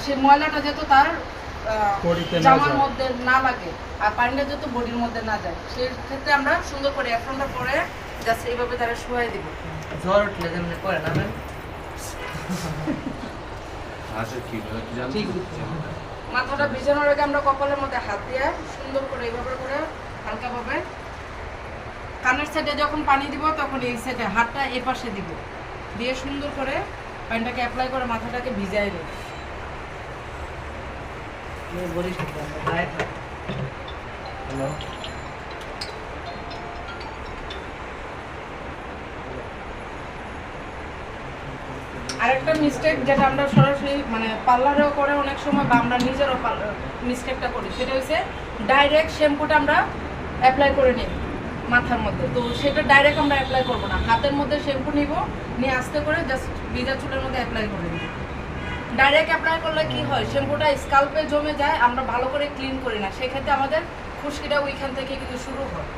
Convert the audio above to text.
সেই ময়লাটা যেহেতু তার জামার মধ্যে না লাগে আর পানিটা যেহেতু বডির মধ্যে না যায়, সেই ক্ষেত্রে আমরা সুন্দর করে এপ্রনটা পরে জাস্ট এইভাবে তারা শোয়াই দিব। জ্বর উঠলে যেমন করে না মাথাটা ভিজানোর আগে আমরা কপালের মধ্যে হাত দিয়ে সুন্দর করে এইভাবে করে হালকাভাবে কানের সাইডে যখন পানি দিব তখন এই সাইডে হাতটা এই পাশে দিব, দিয়ে সুন্দর করে পানিটাকে অ্যাপ্লাই করে মাথাটাকে ভিজাই দেব। আরেকটা মিস্টেক যেটা আমরা সরাসরি মানে পার্লারেও করে অনেক সময় বা আমরা নিজেরও মিস্টেকটা করি, সেটা হচ্ছে ডাইরেক্ট শ্যাম্পুটা আমরা অ্যাপ্লাই করে নিই মাথার মধ্যে। তো সেটা ডাইরেক্ট আমরা অ্যাপ্লাই করবো না, হাতের মধ্যে শ্যাম্পু নিব, নিয়ে আস্তে করে জাস্ট ভিজা চুলের মধ্যে অ্যাপ্লাই করে নিব। ডাইরেক্ট অ্যাপ্লাই করলে কি হয়, শ্যাম্পুটা স্কাল্পে জমে যায়, আমরা ভালো করে ক্লিন করি না, সেক্ষেত্রে আমাদের খুশকিটা ওইখান থেকে কিন্তু শুরু হয়।